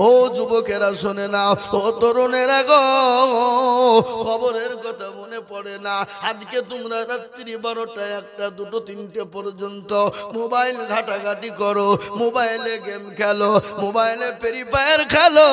ও যুবকেরা শোনে না, ও তরুণেরা গো, খবরের কথা মনে পড়ে না? আজকে তোমরা রাত্রি 12টা 1টা 2টো 3টে পর্যন্ত মোবাইল ঘাটাঘাটি করো, মোবাইলে গেম খেলো, মোবাইলে ফ্রি ফায়ার খেলো,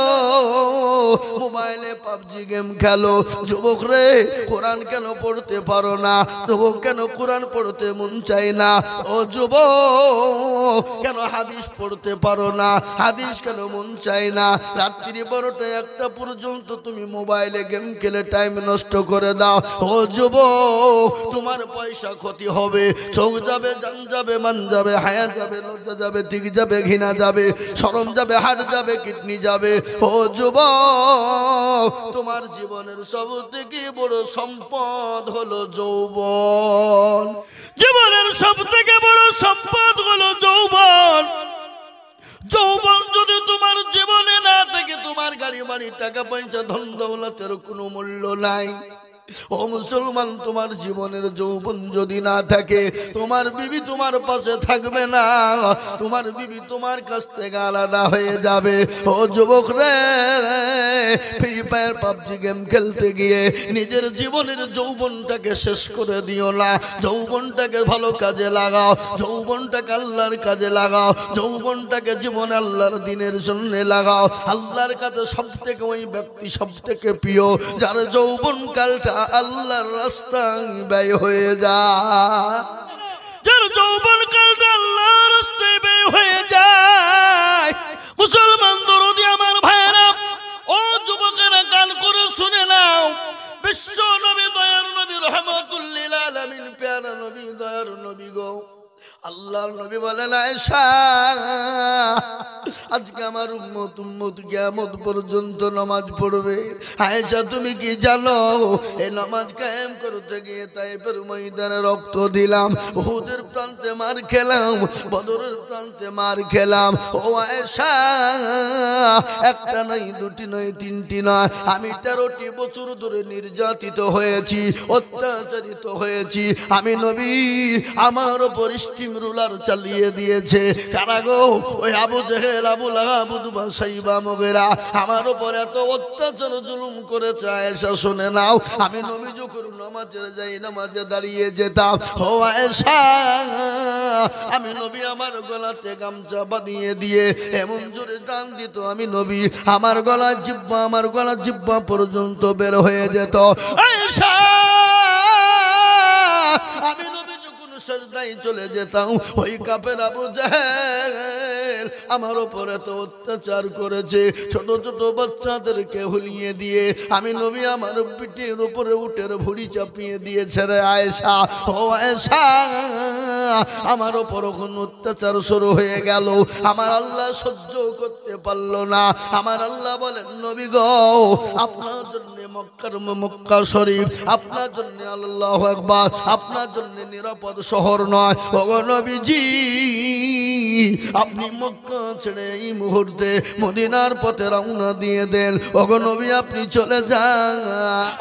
মোবাইলে পাবজি গেম খেলো। যুবক রে, কোরআন কেন পড়তে পারো না? যুবক কেন কোরআন পড়তে মন চায় না? ও যুবক কেন হাদিস পড়তে পারো না? হাদিস কেন মন চায় না? রাত্রি 12টা 1টা পর্যন্ত তুমি মোবাইলে গেম খেলে টাইম নষ্ট করে দাও। ও যুবক, তোমার পয়সা ক্ষতি হবে, চোখ যাবে, জান যাবে, মান যাবে, হায়া যাবে, লজ্জা যাবে, দিক যাবে, ঘৃণা যাবে, শরম যাবে, হাট যাবে, কিডনি যাবে। ও যুবক, তোমার জীবনের সবথেকে বড় সম্পদ হলো যৌবন। জীবনের সবথেকে বড় সম্পদ হলো যৌবন। যৌবন যদি তোমার জীবনে না থাকে, তোমার গাড়ি বাড়ি টাকা পয়সা ধন দৌলতের কোনো মূল্য নাই। ও মুসলমান, তোমার জীবনের যৌবন যদি না থাকে, তোমার বিবি তোমার পাশে থাকবে না, তোমার বিবি তোমার কাছ থেকে আলাদা হয়ে যাবে। ও যুবক রে, ফ্রি ফায়ার পাবজি গেম খেলতে গিয়ে নিজের জীবনের যৌবনটাকে শেষ করে দিও না। যৌবনটাকে ভালো কাজে লাগাও, যৌবনটাকে আল্লাহর কাজে লাগাও, যৌবনটাকে জীবনে আল্লাহর দিনের জন্য লাগাও। আল্লাহর কাছে সব থেকে ওই ব্যক্তি সব থেকে প্রিয় যার যৌবন কালটা আল্লাহর রাস্তায় ব্যয় হয়ে যায়, যার যৌবন কালটা আল্লাহর রাস্তায় ব্যয় হয়ে যায়। মুসলমান দরদি আমার ভাইরা, ও যুবকেরা, কান করে শুনে নাও। বিশ্ব নবী, দয়ার নবী, রহমাতুল লিল আলামিন, প্যারা নবী, দয়ার নবী গো, আল্লাহর নবী বলেন, আয়েশা, আজকে আমার উম্মত কিয়ামত পর্যন্ত নামাজ পড়বে। আয়েশা, তুমি কি জানো, এই নামাজ কায়েম করতে গিয়ে তাইফের ময়দানে রক্ত দিলাম, উহুদের প্রান্তে মার খেলাম, বদরের প্রান্তে মার খেলাম। ও আয়েশা, একটা নয়, দুটি নয়, তিনটি নয়, আমি 13টি বছর ধরে নির্যাতিত হয়েছি, অত্যাচারিত হয়েছি। আমি নবী, আমার উপর স্টিম রুলার চালিয়ে দিয়েছে কারা গো? ওই আবু জেহেল, আবু লাহাব, উতবা, সাইবা, মুগীরা আমার উপর এত অত্যাচার জুলুম করেছে। আয়েশা শুনে নাও, আমি নবী যখন নামাজে যাই, নামাজে দাঁড়িয়ে যেতাম, ও আয়েশা, আমি নবী আমার গলাতে গামছা বাঁধিয়ে দিয়ে এমন জোরে টান দিত, আমি নবী আমার গলা জিহ্বা পর্যন্ত বের হয়ে যেত। আয়েশা, আমি নবী যখন সাজদায় চলে যেতাম, ওই কাফের আবু জেহেল আমার উপর এত অত্যাচার করেছে, ছোট ছোট বাচ্চাদেরকে হুলিয়ে দিয়ে আমি নবী আমার পিঠের উপরে উটের ভুঁড়ি চাপিয়ে দিয়েছে রে আয়েশা। ও আয়েশা, আমার উপর কোন অত্যাচার শুরু হয়ে গেল, আমার আল্লাহ সহ্য করতে পারলো না। আমার আল্লাহ বলেন, নবী গো, আপনার জন্য মক্কা শরীফ, আপনার জন্য আল্লাহু আকবার, আপনার জন্য নিরাপদ শহর নয়। ওগো নবীজি, আপনি মক্কা ছেড়ে এই মুহূর্তে মদিনার পথে রওনা দিয়ে দেন। ওগো নবী, আপনি চলে যান।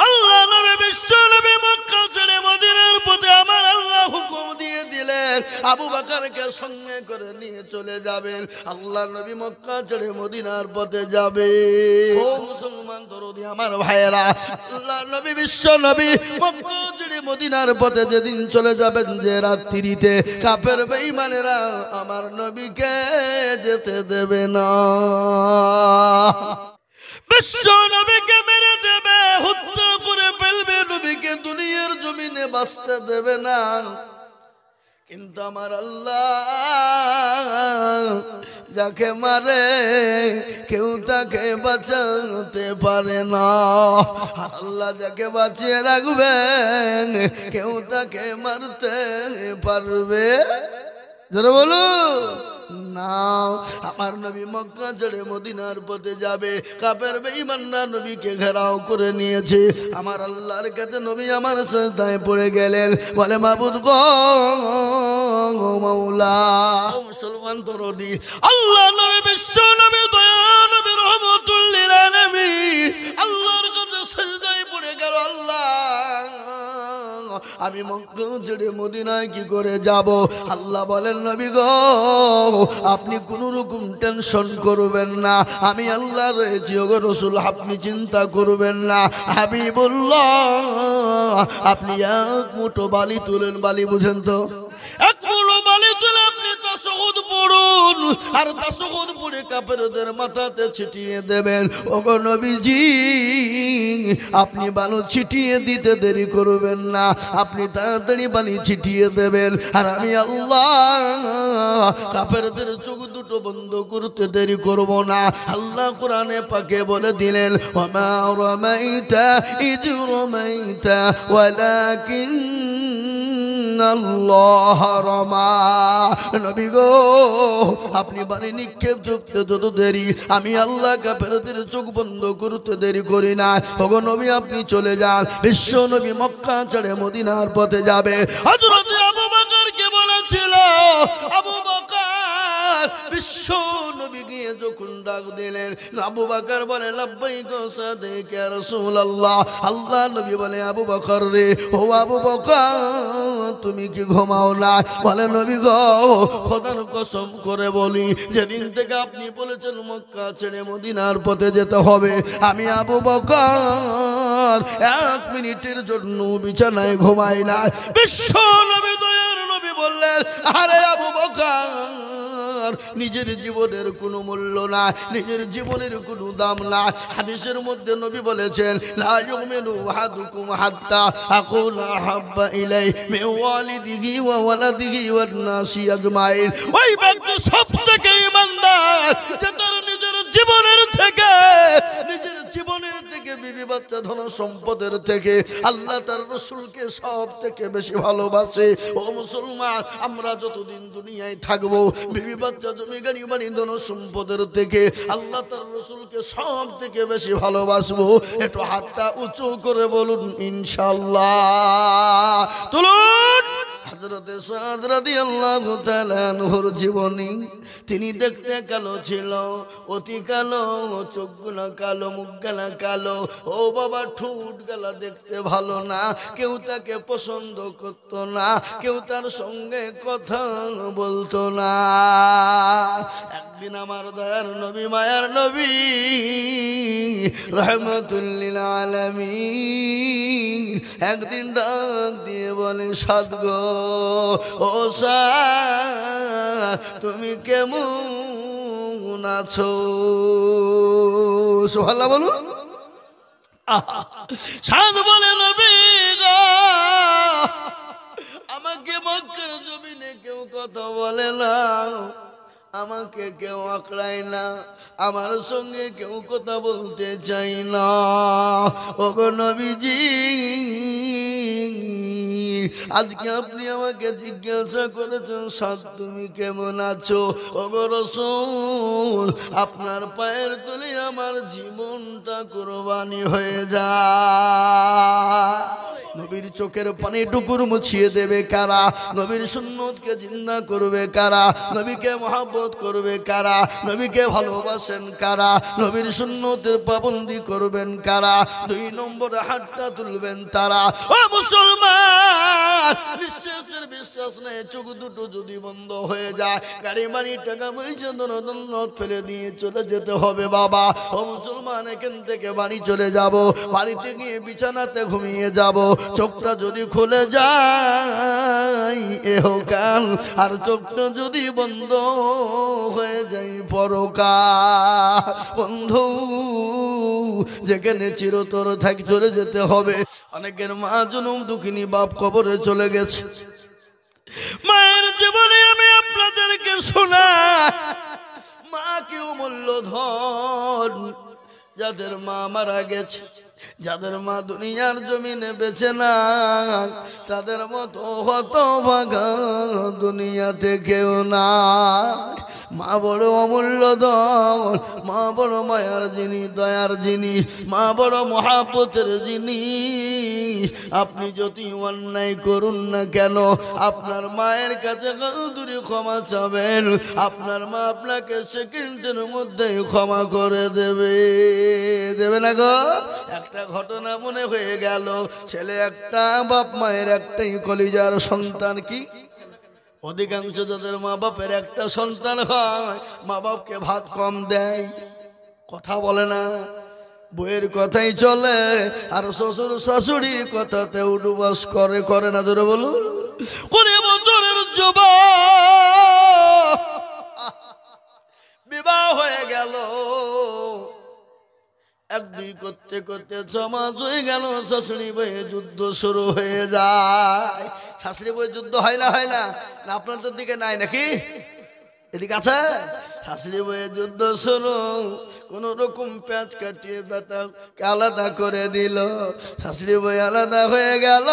আল্লাহ নবী, বিশ্ব নবী মক্কা ছেড়ে মদিনার পথে আমার আল্লাহ হুকুম দিয়ে দিলেন, আবু বকরকে সঙ্গে করে নিয়ে চলে যাবেন। আল্লাহ নবী মক্কা ছেড়ে মদিনার পথে যাবে। ও মুসলমান দরদি আমার ভাইয়েরা, আল্লাহ নবী, বিশ্ব নবী মক্কা ছেড়ে মদিনার পথে যেদিন চলে যাবেন, যে রাত্রিতে কাফের বেঈমানেরা আমার নবীকে যেতে দেবে না, বিশ্ব নবীকে মেরে দেবে, হত্যা করে ফেলবে, নবীকে দুনিয়ার জমিনে বাঁচতে দেবে না। কিন্তু আমার আল্লাহ যাকে মারে কেউ তাকে বাঁচাতে পারে না, আল্লাহ যাকে বাঁচিয়ে রাখবেন কেউ তাকে মারতে পারবে যারা বলো না। আমার নবী মক্কা ছেড়ে মদিনার পথে যাবে, কাফের বেঈমানরা নবীকে ঘেরাও করে নিয়েছে। আমার আল্লাহর কাছে নবী আমার সাজদায় পড়ে গেলেন, বলে, মাবুদ গো, মাওলা, মুসলমান দরদি আল্লাহ নবী, বিশ্ব নবী, দয়া নবী, রহমাতুল লিল আলামিন আল্লাহর কাছে সাজদায় পড়ে গেল। আল্লাহ, আমি মক্কা ছেড়ে মদিনায় কি করে যাব? আল্লাহ বলেন নবী গো আপনি কোনো রকম টেনশন করবেন না, আমি আল্লাহ রয়েছি ওগো রাসূল, আপনি চিন্তা করবেন না। হাবিবুল্লাহ আপনি এক মুঠো বালি তুলেন, বালি বুঝেন তো, এক মুঠো বালি তুলে আপনি তাশাহুদ পড়ুন, আর তাশাহুদ পড়ে কাফেরদের মাথাতে ছিটিয়ে দেবেন। ওগো নবীজি আপনি বালু ছিটিয়ে দিতে দেরি করবেন না, আপনি তাড়াতাড়ি বালি ছিটিয়ে দেবেন, আর আমি আল্লাহ কাফেরদের চোখ দুটো বন্ধ করতে দেরি করব না। আল্লাহ কোরআনে পাকে বলে দিলেন ওমা রামাইতা ইয রামাইতা ওয়ালাকিন আল্লাহ রমা। নবী গো আপনি বাণী নিক্ষেপ করতে যত দেরি, আমি আল্লাহ কাফেরদের চোখ বন্ধ করতে দেরি করি না। ওগো নবী আপনি চলে যান। বিশ্ব নবী মক্কা ছেড়ে মদিনার পথে যাবে। হযরত আবু বকরকে বলেছিল, আবু বকর বিশ্ব নবী গিয়ে যখন ডাক দিলেন, আবু বকর বলে লাব্বাইক সাদিক ইয়া রাসূলুল্লাহ। আল্লাহ নবী বলে আবু বকর রে, ও আবু বকর তুমি কি ঘুমাও না? বলে নবী গো খোদার কসম করে বলি, যেদিন থেকে আপনি বলেছেন মক্কা ছেড়ে মদিনার পথে যেতে হবে, আমি আবু বকর এক মিনিটের জন্য বিছানায় ঘুমাই না। বিশ্ব নবী দয়ার নবী বললেন আরে আবু বকর নিজের জীবনের কোনো মূল্য না, নিজের জীবনের কোনো দাম না। হাদিসের মধ্যে নবী বলেছেন লা ইউমিনু আহাদুকুম হাত্তা আকুনা হাব্বা ইলাই মিন ওয়ালিদিহি ওয়া ওয়ালাদিহি ওয়ান নাসি আজমাইন। ওই ব্যক্তি সবথেকে ঈমানদার যে তার নিজের জীবনের থেকে বিবি বাচ্চা ধন সম্পদের থেকে আল্লাহ তার রাসূলকে সব থেকে বেশি ভালোবাসে। ও মুসলমান, আমরা যতদিন দুনিয়ায় থাকবো বিবি বাচ্চা জমি গাড়ি বাড়ি ধন সম্পদের থেকে আল্লাহ তার রাসূলকে সব থেকে বেশি ভালোবাসবো। একটু হাতটা উঁচু করে বলুন ইনশাআল্লাহ। তুলুন হযরতে সাদ রাদিয়াল্লাহু তাআলা আনহুর জীবনী। তিনি দেখতে কালো ছিল, অতি কালো, চোখগুলো কালো, মুখগুলো কালো। ও বাবা ঠোঁট গলা দেখতে ভালো না, কেউ তাকে পছন্দ করত না, কেউ তার সঙ্গে কথা বলতো না। একদিন আমার দয়ার নবী মায়ার নবী রাহমাতুল লিল আলামিন একদিন ডাক দিয়ে বলে সাদ গো, ও সাদ তুমি কেমন আছো? সুবহানাল্লাহ বলুন। সাদ বলে নবী গো আমাকে মক্কার জমিনে কেউ কথা বলে না, আমাকে কেউ আঁকড়ায় না, আমার সঙ্গে কেউ কথা বলতে চাই না। ওগো নবীজি আজকে আপনি আমাকে জিজ্ঞাসা করেছেন সাদ তুমি কেমন আছো? ওগো রাসূল আপনার পায়ের তলে আমার জীবনটা কুরবানি হয়ে যায়। নবীর চোখের পানি টুকুর মুছিয়ে দেবে কারা? নবীর সুন্নতকে জিন্দা করবে কারা? নবীকে মহব্বত করবে কারা? নবীকে ভালোবাসেন কারা? নবীর সুন্নতের পাবন্দি করবেন কারা? 2 নম্বরে হাতটা তুলবেন তারা। ও মুসলমান, বিশ্বাসের বিশ্বাস নেই, চোখ দুটো যদি বন্ধ হয়ে যায়, গাড়ি বাড়ি টাকা পয়সা দৌলত ফেলে দিয়ে চলে যেতে হবে বাবা। ও মুসলমান, এখান থেকে বাড়ি চলে যাব, বাড়িতে গিয়ে বিছানাতে ঘুমিয়ে যাব। চোখটা যদি খুলে যায় এহকাল, আর চোখটা যদি বন্ধ হয়ে যায় পরকাল। বন্ধু যেখানে চিরতর থাকি চলে যেতে হবে। অনেকের মা জনম দুঃখিনী, বাপ কবরে চলে গেছে। মায়ের জীবনে আমি আপনাদেরকে শোনাই, মা কেউ মূল্যধন। যাদের মা মারা গেছে, যাদের মা দুনিয়ার জমিনে বেঁচে না, তাদের মতো হতভাগা দুনিয়াতে কেউ না। মা বড় অমূল্য ধন, মা বড় মায়ার জিনিস, দয়ার জিনিস, মা বড় মহাব্বতের জিনিস। আপনি যদি অন্যায় করুন না কেন, আপনার মায়ের কাছে দূরে ক্ষমা চাবেন, আপনার মা আপনাকে সেকেন্ডের মধ্যে ক্ষমা করে দেবে। দেবে না গো? একটা ঘটনা মনে হয়ে গেল, ছেলে একটা, বাপ মায়ের একটাই কলিজার সন্তান। কি অধিকাংশ যাদের মা বাপের একটা সন্তান হয়, মা বাপকে ভাত কম দেয়, কথা বলে না, বইয়ের কথাই চলে, আর শ্বশুর শাশুড়ির কথাতে উডুবাস করে না। জোরে বলুন। 20 বছরের যুবক বিবাহ হয়ে গেল, 1-2 করতে করতে 6 মাস হয়ে গেল, শাশুড়ি বইয়ে যুদ্ধ শুরু হয়ে যায়। শাশুড়ি বইয়ে যুদ্ধ হয় না না আপনাদের দিকে নাই নাকি? এদিকে আছে? শাশুড়ি বইয়ে যুদ্ধ শুরু, কোন রকম প্যাঁচ কাটিয়ে বেটা আলাদা করে দিল, শাশুড়ি বই আলাদা হয়ে গেল।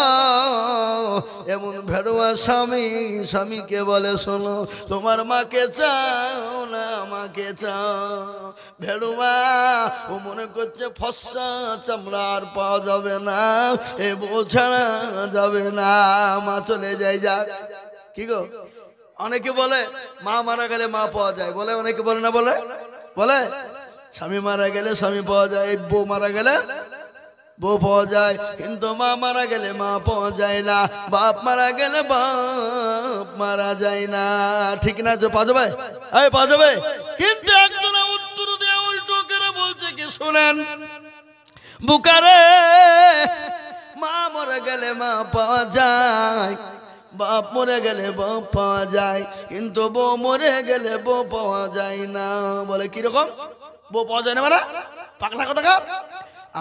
এমন ভেড়ুয়া স্বামীকে বলে, শোনো, তোমার মাকে চাও না আমাকে চাও? ভেড়ুয়া ও মনে করছে ফর্সা চামড়া আর পাওয়া যাবে না, এ বউ ছাড়া যাবে না, মা চলে যায়। যাক, কি গো, অনেকে বলে মা মারা গেলে মা পাওয়া যায়, বলে, অনেকে বলে না, বলে স্বামী মারা গেলে স্বামী পাওয়া যায়, বউ মারা গেলে বউ পাওয়া যায়, কিন্তু মা মারা গেলে মা পাওয়া যায় না, বাপ মারা গেলে বাপ মারা যায় না। ঠিক না? যে পাওয়া যাবে, পাওয়া যাবে। কিন্তু একজনে উত্তর দিয়ে উল্টো করে বলছে কি, শুনেন বুকারে, মা মরে গেলে মা পাওয়া যায়, বাপ মরে গেলে বাপ পাওয়া যায়, কিন্তু বউ মরে গেলে বউ পাওয়া যায় না। বলে কিরকম বউ পাওয়া যায় না? মানে পাকনা কোথাকার।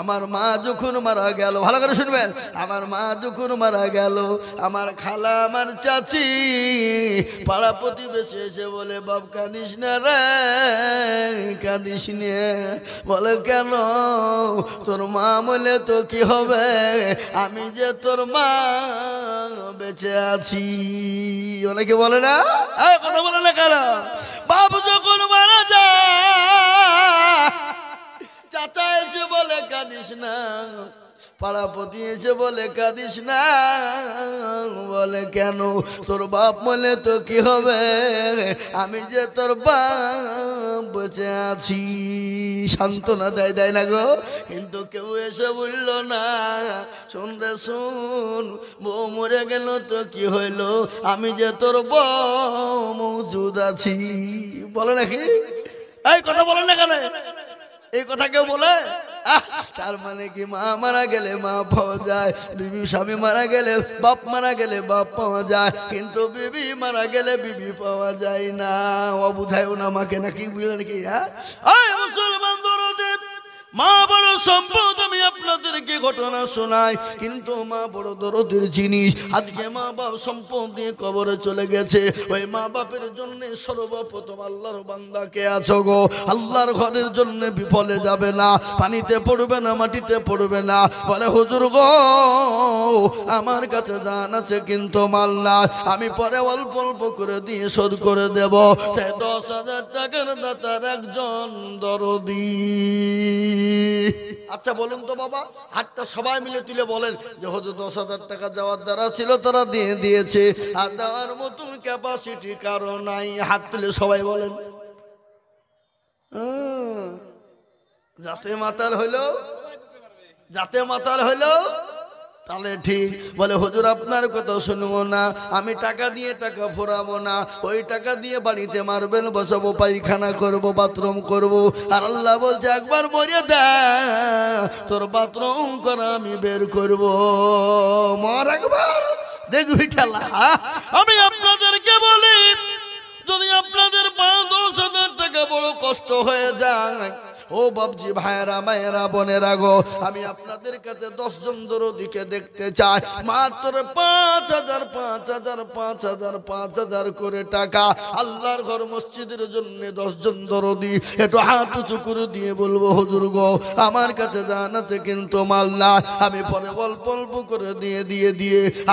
আমার মা যখন মারা গেল, ভালো করে শুনবেন, আমার মা যখন মারা গেল, আমার খালা, আমার চাচি, পাড়া প্রতিবেশী এসে বলে, বাপ কাঁদিস না রে, কাঁদিস নে। বলে কেন? তোর মা মলে তো কি হবে, আমি যে তোর মা বেঁচে আছি। অনেকে বলে না, কথা বলে না কেন? বাপ যখন মারা যায়, চাচা এসে বলে কাঁদিস না, পাড়াপতি এসে বলে কাঁদিস না। বলে কেন? তোর বাপ মলে তো কি হবে, আমি যে তোর বাপ বেঁচে আছি। সান্ত্বনা দেয় না গো, কিন্তু কেউ এসে বলল না, শোন রে শোন, বউ মরে গেল তো কি হইল, আমি যে তোর বউ মজুদ আছি। বলে নাকি? এই কথা বলে না কেন? এই কথা কেউ বলে? তার মানে কি, মা মারা গেলে মা পাওয়া যায়, বিবি স্বামী মারা গেলে, বাপ মারা গেলে বাপ পাওয়া যায়, কিন্তু বিবি মারা গেলে বিবি পাওয়া যায় না। অবুঝায় না মাকে নাকি, বুঝলেন কি? মুসলমান দরদে, মা বড় সম্পদ। আমি আপনাদেরকে ঘটনা শোনাই, কিন্তু মা বড় দরদের জিনিস। আজকে মা বাপ সম্পদ দিয়ে কবরে চলে গেছে, ওই মা বাপের জন্য সর্বপ্রথম আল্লাহর বান্দাকে আছো গো, আল্লাহর ঘরের জন্য বিফলে যাবে না, পানিতে পড়বে না, মাটিতে পড়বে না। বলে হুজুর গো, আমার কাছে জান আছে কিন্তু মাল না, আমি পরে অল্প অল্প করে দিয়ে শোধ করে দেব। 10,000 টাকার দাতার একজন দরদি। আচ্ছা বলুন তো বাবা, হাতটা সবাই মিলে তুলে বলেন যে হুজুর 10,000 টাকা যাওয়ার দ্বারা ছিল, তারা দিয়ে দিয়েছে, আর দেওয়ার মতন ক্যাপাসিটি কারো নাই। হাত তুলে সবাই বলেন। যাতে মাতাল হইলো তাহলে ঠিক। বলে হুজুর আপনার কথা শুনবো না, আমি টাকা দিয়ে টাকা ফোরাবো না, ওই টাকা দিয়ে বাড়িতে মারবেন, বসাবো, পায়খানা করবো, বাথরুম করবো। আর আল্লাহ বলছে একবার মরে দে, তোর বাথরুম করা আমি বের করবো, মর একবার, দেখবি খেলা। আমি আপনাদেরকে বলি, যদি আপনাদের 5-10,000 টাকা বড় কষ্ট হয়ে যায়, ও বাবজি ভাইরা, মায়েরা, বোনেরা গো, আমি আপনাদের কাছে 10 জন দরদিকে দেখতে চাই। মাত্র 5,000 করে টাকা, আল্লাহর ঘর মসজিদের জন্য 10 জন দরদি। একটু হাত উঁচু করে দিয়ে বলবো হুজুর গো, আমার কাছে জান আছে কিন্তু মাল না, আমি পরে অল্প অল্প করে দিয়ে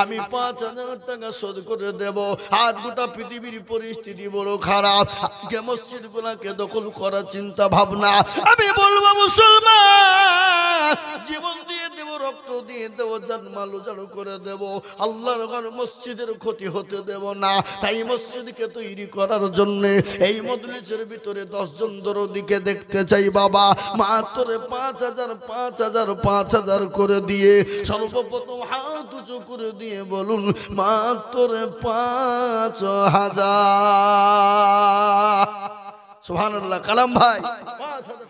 আমি 5,000 টাকা শোধ করে দেব। আজ গোটা পৃথিবীর পরিস্থিতি বড় খারাপ, কে মসজিদ গুলাকে দখল করার চিন্তা ভাবনা। আমি বলবো মুসলমান, জীবন দিয়ে দেব, রক্ত দিয়ে দেবো, জানমাল উজাড় করে দেব, আল্লাহর ঘর মসজিদের ক্ষতি হতে দেব না। তাই মসজিদকে তৈরি করার জন্য এই মজলিসের ভিতরে 10 জন দরদিকে দেখতে চাই বাবা। মাত্র 5,000 করে দিয়ে সর্বপ্রথম হাত উঁচু করে দিয়ে বলুন মাত্র 5,000। সুবহানাল্লাহ। কালাম ভাই 5,000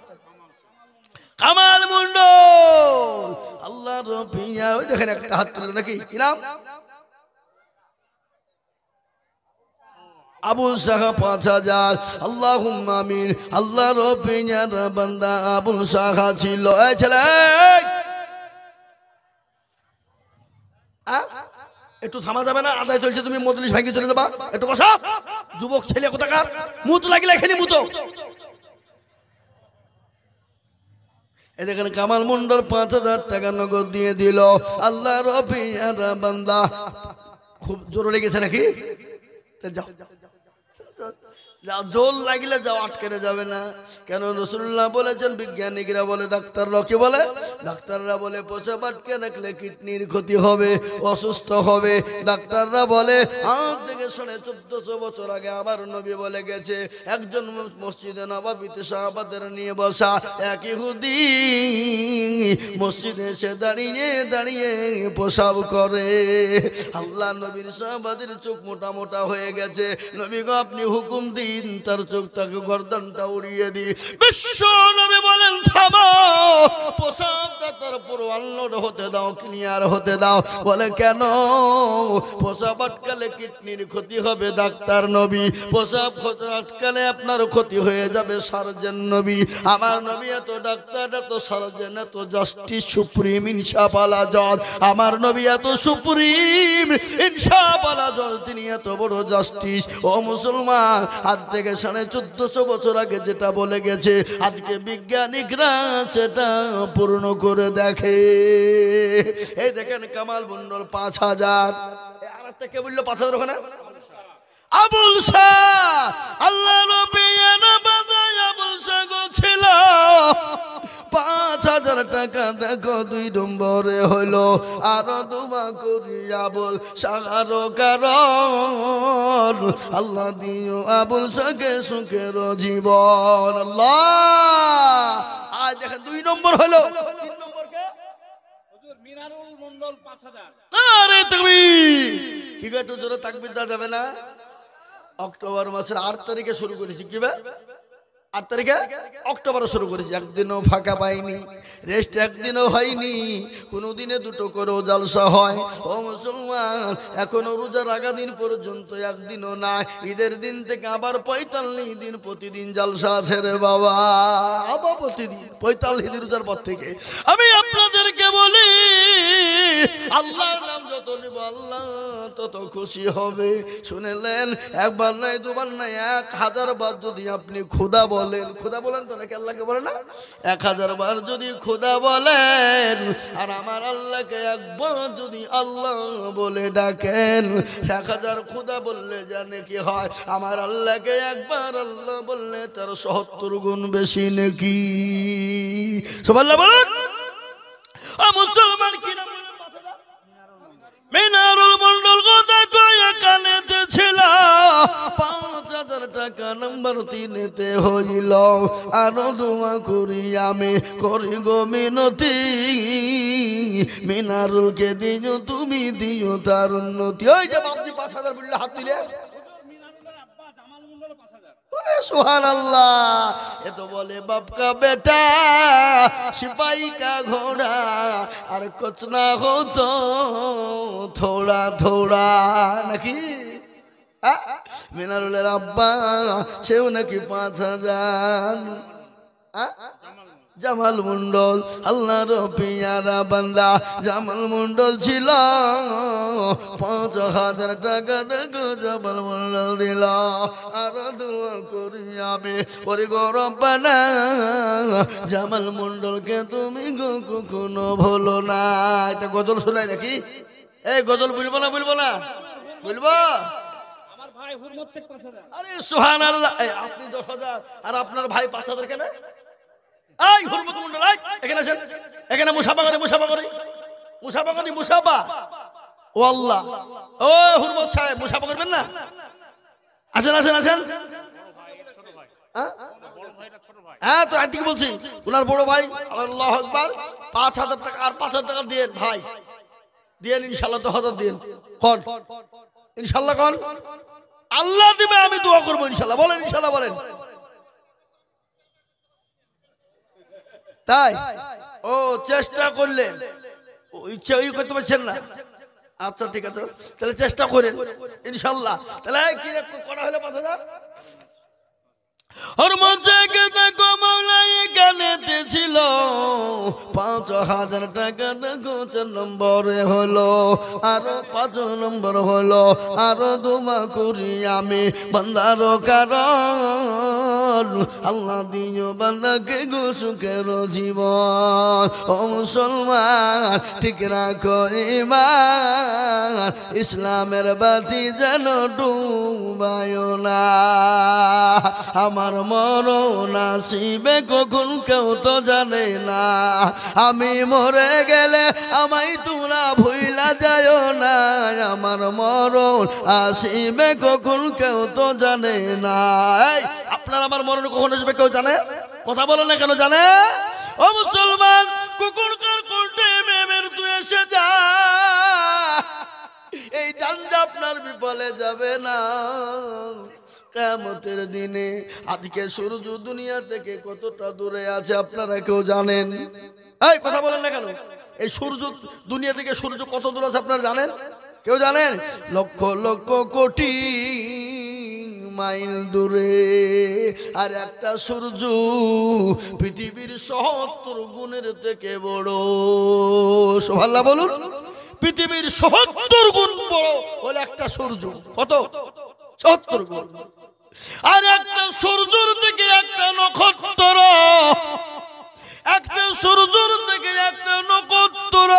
কামাল মন্ডল আল্লাহ রবিয়া, ওই দেখেন একটা হাত তুললো নাকি, কি নাম? আবুল শাহ 5,000। আল্লাহুম্মা আমিন। আল্লাহ রবিয়ার বান্দা আবুল শাহ ছিল। এই ছেলে একটু থামা যাবে না? আদায় চলছে, তুমি মজলিস ভাঙি চলে যাবা, একটু বসা। যুবক ছেলে কোথাকার, মুত লাগিলে এখানে মুতো। এই দেখেন কামাল মন্ডল 5,000 টাকা নগদ দিয়ে দিল। আল্লাহ রবিয়ার বান্দা খুব জোর লেগেছে নাকি? যাও যাও, জোর লাগিলে যাও, আটকে যাবে না। কেন রাসূলুল্লাহ বলেছেন, বিজ্ঞানীরা বলে, ডাক্তাররা কি বলে? ডাক্তাররা বলে প্রসাব আটকে রাখলে কিডনির ক্ষতি হবে, অসুস্থ হবে। ডাক্তাররা বলে আজ থেকে 1450 বছর আগে আমার নবী বলে গেছে, একজন মসজিদে নববীতে সাহাবাদের নিয়ে বসা এক ইহুদি মসজিদে এসে দাঁড়িয়ে দাঁড়িয়ে প্রসাব করে। আল্লাহ নবীর সাহাবাদের চোখ মোটা মোটা হয়ে গেছে। নবী গো আপনি হুকুম দিন, তার চোখটাকে গর্দনটা উড়িয়ে দি। বিশ্ব নবী বলেন থামো, প্রসাবটা তার পুরো আনলোড হতে দাও, ক্লিয়ার হতে দাও। বলে কেন? প্রসাব আটকালে কিডনির ক্ষতি হবে ডাক্তার নবী, প্রসাব আটকালে আপনার ক্ষতি হয়ে যাবে সার্জন নবী। আমার নবী এত ডাক্তার, এত সার্জন, এত জাস্টিস, সুপ্রিম ইনসাফ আলা জজ। আমার নবী এত সুপ্রিম ইনসাফ আলা জজ, তিনি এত বড় জাস্টিস। ও মুসলমান, আজ থেকে 1450 বছর আগে যেটা বলে গেছে, আজকে বিজ্ঞানীরা সেটা পূর্ণ করে দেখে। এই দেখেন কামাল মন্ডল 5,000। আর একটা কে বললো 5,000 ওখানে? আবুল শাহ। আল্লাহ রবিয়ার বান্দা আবুল শাহ ছিল। 5,000 টাকা দেখো 2 নম্বরে হইলো। আরো দুমা করি আবুল শাহর কারণ, আল্লাহ দিও আবুল শাহকে সুখের জীবন। আল্লাহ আজ দেখেন 2 নম্বর হলো। 3 নম্বর কে? হুজুর মিনারুল মন্ডল 5,000। আরে তাকবীর! কি গো, একটু জোরে তাকবীর দেওয়া যাবে না? অক্টোবর মাসের 8 তারিখে শুরু করেছি। কি বে 8 তারিখে অক্টোবরে শুরু করেছি। একদিনও ফাঁকা পাইনি, রেস্ট একদিনও হয়নি। কোনোদিনে 2টো করেও জালসা হয়। ও মুসলমান, এখনো রোজার আগা দিন পর্যন্ত একদিনও না। ঈদের দিন থেকে আবার 45 দিন প্রতিদিন জালসা আছে রে বাবা। আবার প্রতিদিন 45 দিন রোজার পর থেকে। আমি আপনাদেরকে বলি, আল্লাহর নাম যত নিব আল্লাহ তত খুশি হবে। শুনেলেন, একবার নাই, দুবার নাই, 1000 বার যদি আপনি খোদা বলেন, খোদা বলেন তো নাকি আল্লাহকে বলে না? 1000 বার যদি খোদা বলেন, আর আমার আল্লাহকে একবার যদি আল্লাহ বলে ডাকেন, 1000 খোদা বললে জানে কি হয়? আমার আল্লাহকে একবার আল্লাহ বললে তার 70 গুণ বেশি নাকি। সুবহানাল্লাহ বলুন। মুসলমান কি নাম? মিনারুল মন্ডল কথা কয়ে কানেতে ছিল। 5,000 টাকা নম্বর 3-তে হইল। আরো দোয়া করি আমি, করি গো মিনতি, মিনারুলকে দিও তুমি, দিও তার উন্নতি। ওই যে বাপজি 5,000 বললে হাত দিলে। সুবহানাল্লাহ। এ তো বলে বাপ কা বেটা, সিপাही का घोड़ा, আর कुछ ना हो तो थोड़ा थोड़ा নাকি? মিনারুলের আব্বা সেও নাকি 5,000। জামাল মন্ডল আল্লাহ রবিয়ারা বান্দা জামাল মন্ডল ছিল। 5,000 টাকা দেখো জামাল মন্ডল দিল। আর দোয়া করি আমি, ওরে গো রব্বানা, জামাল মন্ডলকে তুমি কখনো ভুলো না। এটা গজল শোনায় নাকি? এই গজল বলবো না, বলবো না, বলবো? আরে সুবহানাল্লাহ। আপনি 10,000 আর আপনার ভাই 5,000 কেন? এই হুরমত মন্ডল, এখানে আসেন, এখানে মুসাফা করে, মুসাফা করে। মুসাফা করি, মুসাফা। ও আল্লাহ, ও হুরমত সাহেব, মুসাফা করবেন না? আসেন আসেন আসেন। হ্যাঁ তো ঠিক বলছি, ওনার বড় ভাই। আল্লাহু আকবার। 5,000 টাকা আর 5,000 টাকা দিয়েন ভাই, দিয়েন ইনশাল্লাহ। 10,000 দিয়েন। কন ইনশাল্লাহ, কন আল্লাহ দিবে, আমি দোয়া করবো ইনশাল্লাহ। বলেন ইনশাল্লাহ, বলেন। তাই ও চেষ্টা করলে ইচ্ছা ওই করতে পারছেন না। আচ্ছা ঠিক আছে, তাহলে চেষ্টা করেন ইনশাল্লাহ। তাহলে কি করা হলো 5,000। দেখো মাওলাই গানেতে ছিল 5,000 টাকা। দেখো 4 নম্বরে হলো, আরো 5 নম্বর হলো। আরো দোয়া করি আমি বান্দার কারণ, আল্লাহ দিও বান্দাকে গো সুখের জীবন। ও মুসলমান ঠিক রাখো ঈমান, ইসলামের বাতি যেন ডুবায় না। আমার মরণ আসিবে কখন কেউ তো জানে না। আমি মরে গেলে আমায় তোমরা ভুইলা যায় না। আমার মরণ আসিবে কখন কেউ তো জানে না। আপনার আমার মরণ কখন আসবে কেউ জানে? কথা বলে না কেন জানে? ও মুসলমান, কুকুরকার কোনটা মেমের তুই এসে যা, এই জানটা আপনার বিফলে যাবে না কিয়ামতের দিনে। আজকে সূর্য দুনিয়া থেকে কতটা দূরে আছে আপনারা কেউ জানেন? এই কথা বলেন না কেন? এই সূর্য দুনিয়া থেকে সূর্য কত দূর আছে আপনারা জানেন? কেউ জানেন? লক্ষ লক্ষ কোটি মাইল দূরে। আর একটা সূর্য পৃথিবীর ৭০ গুণের থেকে বড়। সুবহানাল্লাহ বলুন। পৃথিবীর ৭০ গুণ বড় হলো একটা সূর্য। কত? ৭০ গুণ। আর একটা সূর্যের থেকে একটা নক্ষত্র, একটা সূর্যের থেকে একটা নক্ষত্র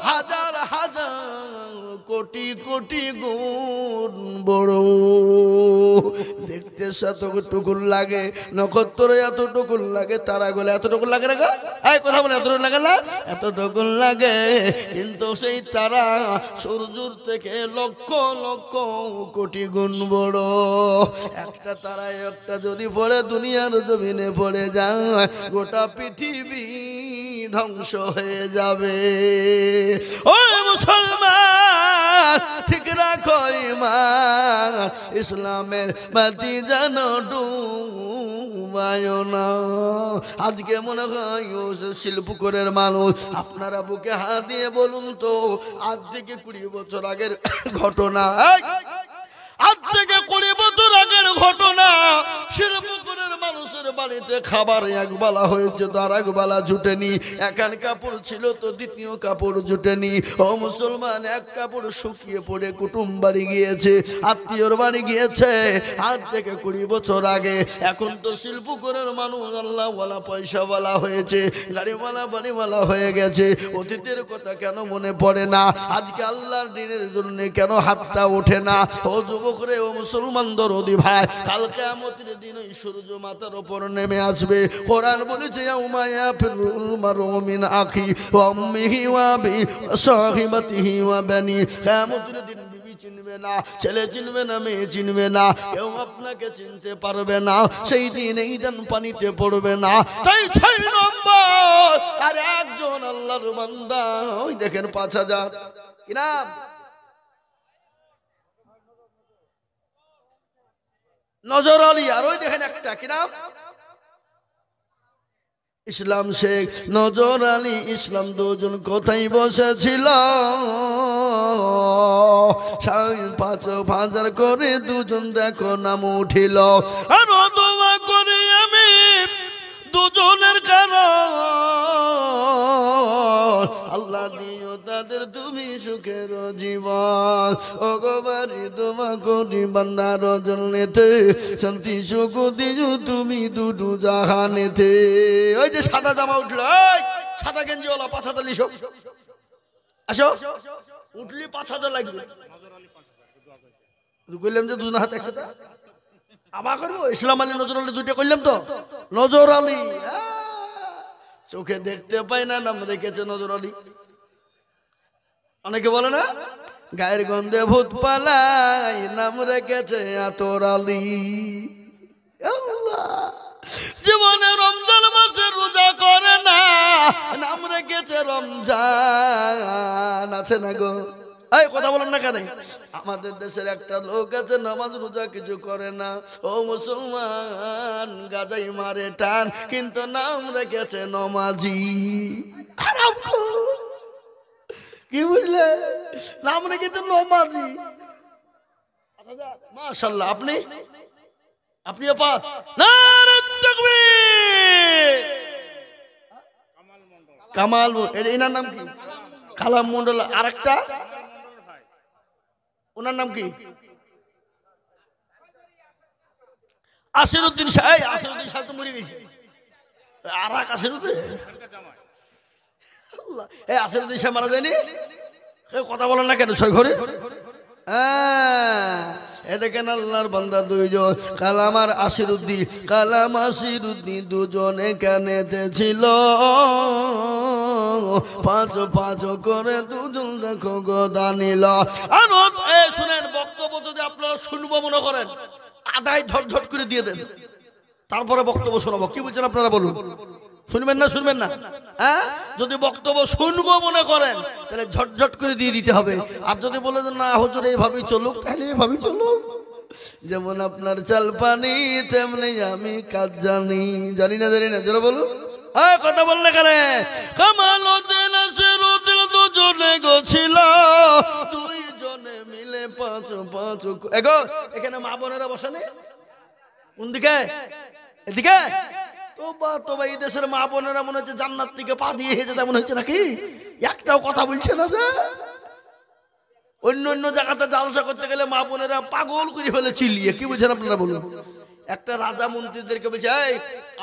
হাজার হাজার কোটি কোটি গুণ বড়। দেখতে এতটুকুন লাগে, নক্ষত্র এতটুকুন লাগে, তারাগুলো এতটুকুন লাগে না? এই কথা বলে এতটুকুন লাগে না? এতটুকুন লাগে, কিন্তু সেই তারা সূর্যের থেকে লক্ষ লক্ষ কোটি গুণ বড়। একটা তারা একটা যদি পড়ে দুনিয়ার জমিনে পড়ে যায়, গোটা পৃথিবী ধ্বংস হয়ে যাবে। ওই মুসলমান ঠিক রাখো ঈমান, ইসলামের বাতি যেন ডুবায় না। আজকে মনে হয় শিলপুকুরের মানুষ, আপনারা বুকে হাত দিয়ে বলুন তো, আজ থেকে 20 বছর আগের ঘটনা, আজ থেকে 20 বছর আগের ঘটনা। শিলপুকুরের মানুষের বাড়িতে খাবার একবেলা হয়েছে তো আর একবেলা জুটেনি। একান কাপড় ছিল তো দ্বিতীয় কাপড় জুটেনি। ও মুসলমান, এক কাপড় শুকিয়ে পড়ে কুটুম বাড়ি গিয়েছে, আত্মীয়র বাড়ি গিয়েছে আজ থেকে 20 বছর আগে। এখন তো শিলপুকুরের মানুষ আল্লাহওয়ালা পয়সাওয়ালা হয়েছে, গাড়িওয়ালা বাড়িওয়ালা হয়ে গেছে। অতীতের কথা কেন মনে পড়ে না? আজকে আল্লাহর দিনের জন্য কেন হাতটা ওঠে না? ও যুবকরে, ও মুসলমান দরদি ভাই, কাল কিয়ামতের দিন ওই সূর্য মাথার উপর নেমে আসবে। কোরআন বলেছে ইয়াউমা ইয়াফিরুল মারউ মিন আখি ওয়া উম্মিহি ওয়া আবি ওয়া সাহিবাতিহি ওয়া বানি। কিয়ামতের দিন বিবি চিনবে না, ছেলে চিনবে না, মেয়ে চিনবে না, কেউ আপনাকে চিনতে পারবে না। সেই দিন এই দান পানিতে পড়বে না। তাই 6 নম্বর আর একজন আল্লাহর বান্দা, ওই দেখেন 5,000 কি নাম? নজর আলী। আর ওই দেখেন একটা কি নাম? ইসলাম শেখ, নজর আলী ইসলাম। দুজন কোথায় বসেছিল? 5,000 করে দুজন দেখো নাম উঠিল। আর দোয়া করি আমি দুজনের কারণ, আল্লাহ দিও তাদের তুমি সুখের জীবন। ও গোবারি দোয়া করি বান্দার জন্যতে, শান্তি সুখ দিও তুমি দুদু জাহানেতে। ওই যে সাদা জামা উঠলো, সাদা গেঞ্জিওয়ালা 5,000 লিখো। আসো, উঠলি 5,000 লাগবে। বললাম যে দুজন হাত একসাথে আবার করবো। ইসলাম আলী নজর আলী দুইটা করলাম তো। নজর আলী চোখে দেখতে পাই না, নাম রেখেছে নজর আলী। অনেকে বলে না গায়ের গন্ধে ভূত পালাই নাম রেখেছে আতর আলী। জীবনে রমজান মাসে রোজা করে না নাম রেখেছে রমজান। আছে না গো? এই কথা বলেন না কেন? আমাদের দেশের একটা লোক আছে নামাজ রোজা কিছু করে না, ও মুসলমান গাজাই মারে টান, কিন্তু নাম রেখেছে নমাজি। কি বুঝলে? নাম রেখেছে নমাজি। মাশাআল্লাহ। আপনি আপনিও পাঁচ। কামাল এনার নাম কি? কালাম মন্ডল। আর একটা ওনার নাম কি? আসিরউদ্দিন সাহেব। আসিরউদ্দিন সাহেব তো মরে গেছে। আর এক আসিরউদ্দিন, এই আসিরউদ্দিন সাহেব মারা যায়নি? কথা বলেন না কেন? ছয় ঘরে এ দেখেন আল্লাহর বান্দা দুইজন, কালাম আর আসিরউদ্দিন। কালাম আসিরউদ্দিন দুজনে কানেতে ছিল, পাঁচ পাঁচ করে দুজন দেখো গোদা নিল। আর শুনেন, বক্তব্য যদি আপনারা শুনবো মনে করেন আদায় ঝটঝট করে দিয়ে দেন, তারপরে বক্তব্য শোনাবো। কি বলছেন আপনারা বলুন? শুনবেন না? শুনবেন না? হ্যাঁ, যদি বক্তব্য শুনবো মনে করেন তাহলে ঝটঝট করে দিয়ে দিতে হবে। আর যদি বলে না হুজুর এইভাবেই চলুক, তাহলে এইভাবেই চলুক। যেমন আপনার চাল পানি তেমনি আমি কাজ জানি। জানি না? জানি না? জোরে বলুন। কথা বললে কেন? কামালউদ্দিন আসিরউদ্দিন দুজনে গছিল, দুইজনে মিলে পাঁচ পাঁচ। এখানে মা বোনেরা বসে নেই? কোন দিকে? এদিকে? তোবা এই দেশের মা বোনেরা মনে হচ্ছে জান্নাত থেকে পা দিয়ে হেঁচে তেমন হচ্ছে নাকি? একটাও কথা বলছে না যে। অন্য অন্য জায়গাতে জালসা করতে গেলে মা বোনেরা পাগল করে ফেলে চিল্লিয়ে। কি বলছেন আপনারা বলুন? একটা রাজা মন্ত্রীদেরকে বলছে, এই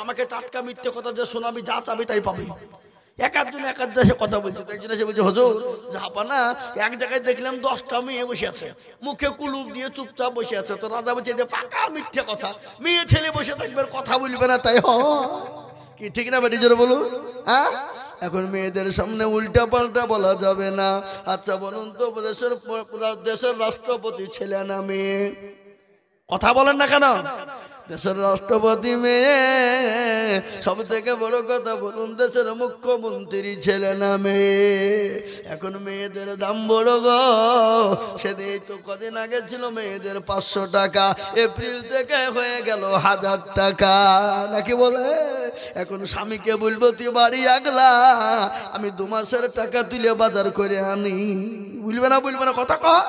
আমাকে টাটকা মিথ্যে কথা যে শোনাবি, যা চাবি তাই পাবি। এক একজন এক এক দেশে কথা বলছে। তো একজন এসে বলছে, হুজুর জাহাপানা এক জায়গায় দেখলাম 10টা মেয়ে বসে আছে, মুখে কুলুপ দিয়ে চুপচাপ বসে আছে। তো রাজা বলছে যে পাকা মিথ্যে কথা, মেয়ে ছেলে বসে থাকবে কথা বলবে না, তাই কি ঠিক না বেটি? জোরে বলুন। হ্যাঁ, এখন মেয়েদের সামনে উল্টা পাল্টা বলা যাবে না। আচ্ছা বলুন তো, দেশের রাষ্ট্রপতি ছেলে না মেয়ে? কথা বলেন না কেন? দেশের রাষ্ট্রপতি মেয়ে। সব থেকে বড় কথা বলুন, দেশের মুখ্যমন্ত্রী ছেলে না মেয়ে? এখন মেয়েদের দাম বড় গো। সেদিন তো কদিন আগে ছিল মেয়েদের 500 টাকা, এপ্রিল থেকে হয়ে গেল 1000 টাকা, নাকি বলে? এখন স্বামীকে বলবো তুই বাড়ি আগলা, আমি 2 মাসের টাকা তুলে বাজার করে আনি। বলবে না? বলবে না? কথা কয়।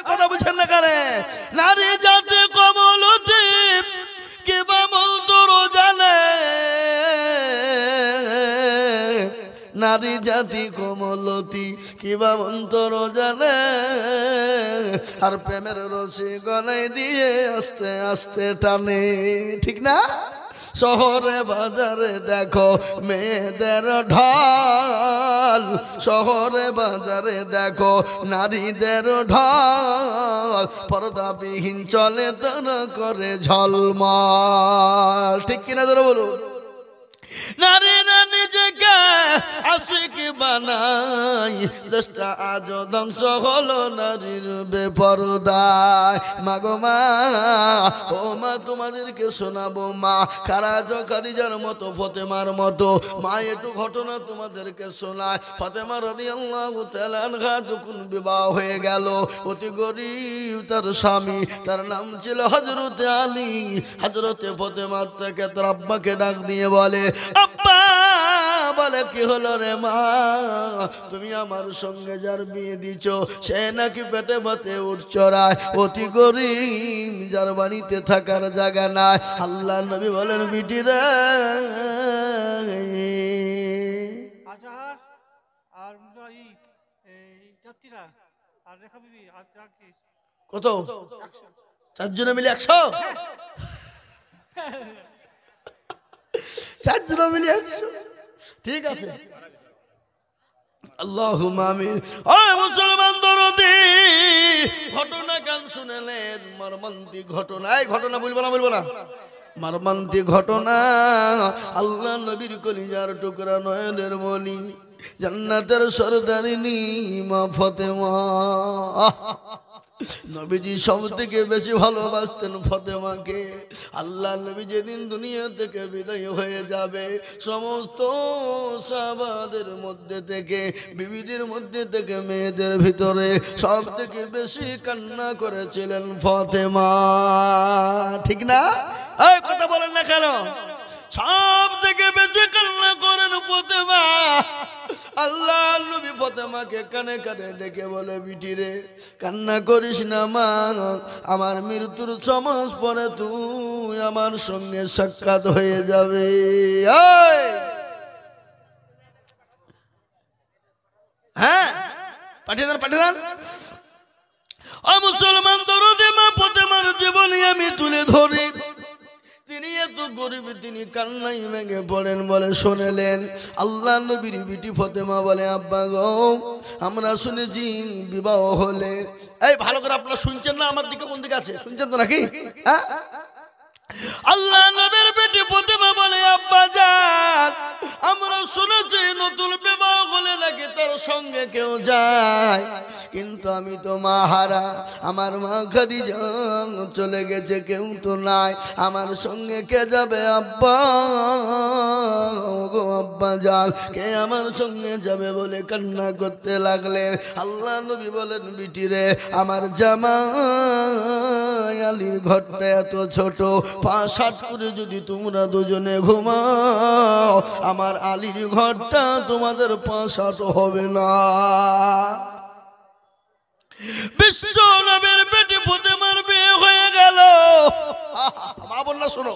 কথা বলছেন না কেন? নারী জাতি কমলতি কিবা মন্তর জানে, নারী জাতি কমলতি কিবা মন্তর জানে, আর প্রেমের রশি গলায় দিয়ে আস্তে আস্তে টানে। ঠিক না? শহরে বাজারে দেখো মেয়েদের ঢল, শহরে বাজারে দেখো নারীদের ঢল, পর্দাবিহীন চলে তারা করে ঝলমল। ঠিক কিনা জোরে বলুন? নারীরা নিজেকে আশিক বানাই, দেশটা আজ ধ্বংস হলো নারীর বেপরদায়। মাগো মা, ও মা তোমাদেরকে শোনাবো মা, খারাজ খাদিজার মতো, ফতেমার মতো মা একটু ঘটনা তোমাদেরকে শোনায়। ফতেমা রাদিয়াল্লাহু তাআলা আনহা যখন বিবাহ হয়ে গেল, অতি গরিব তার স্বামী, তার নাম ছিল হযরতে আলী। হযরতে ফতেমা থেকে তার আব্বাকে ডাক দিয়ে বলে, আব্বা, বলে কি হলো রে মা, তুমি আমার সঙ্গে যার বিয়ে দিছ সে নাকি পেটে ভাতে উঠ চড়ায়, অতি গরিব, যার বাড়িতে থাকার জায়গা নাই। আল্লাহ নবী বলেন, বিটি রে, কত? 4 জনে মিলে 100? 4 জন মিলে 100? ঠিক আছে, আল্লাহুম্মা আমিন। ও মুসলমান দরদি, ঘটনা কান শুনলেন, মর্মান্তিক ঘটনা। এই ঘটনা বলবো না? বলবো না? মর্মান্তিক ঘটনা। আল্লাহ নবীর কলিজার টুকরা, নয়নের মনি, জান্নাতের সরদারিনী মা ফাতেমা। নবীজি সব থেকে বেশি ভালোবাসতেন ফাতেমাকে। আল্লাহ নবী যেদিন দুনিয়া থেকে বিদায় হয়ে যাবে, সমস্ত সাহাবাদের মধ্যে থেকে, বিবিদের মধ্যে থেকে, মেয়েদের ভিতরে সব থেকে বেশি কান্না করেছিলেন ফাতেমা। ঠিক না? এই কথা বলেন না কেন? সব থেকে বেশি কান্না করেন ফাতেমা। আল্লাহ নবী ফাতেমাকে কানে কানে ডেকে বলে, বিটি রে কান্না করিস না মা, আমার মৃত্যুর 6 মাস পরে তুই আমার সঙ্গে সাক্ষাৎ হয়ে যাবে। হ্যাঁ, পাঠিয়ে দেন। মুসলমান দরদে মা ফাতেমার জীবনী আমি তুলে ধরি। তিনি এত গরিব, তিনি কান্নাই ভেঙে পড়েন। বলে শোনেলেন আল্লাহ নবীর বিটি ফাতেমা বলে, আব্বা গো আমরা শুনেছি বিবাহ হলে, এই ভালো করে আপনারা শুনছেন না? আমার দিকে কোন দিকে আছে? শুনছেন তো নাকি? হ্যাঁ, আল্লাহ নবীর বেটি ফাতেমা বলে, আব্বা জান আমরা শুনেছি নতুন বিবাহ হলে নাকি তার সঙ্গে কেউ যায়, কিন্তু আমি তো মা হারা, আমার মা খাদিজা চলে গেছে, কেউ তো নাই, আমার সঙ্গে কে যাবে আব্বা গো? আব্বা জান কে আমার সঙ্গে যাবে? বলে কান্না করতে লাগলেন। আল্লাহ নবী বলেন, বিটি রে আমার জামাই আলীর ঘরটা এত ছোট, 5-7 করে যদি তোমরা দুজনে ঘুমাও, আমার আলীর ঘরটা তোমাদের 5-8 হবে না। বিশ্ব নবীর বেটি ফাতেমার বিয়ে হয়ে গেল। মা বললা শোনো,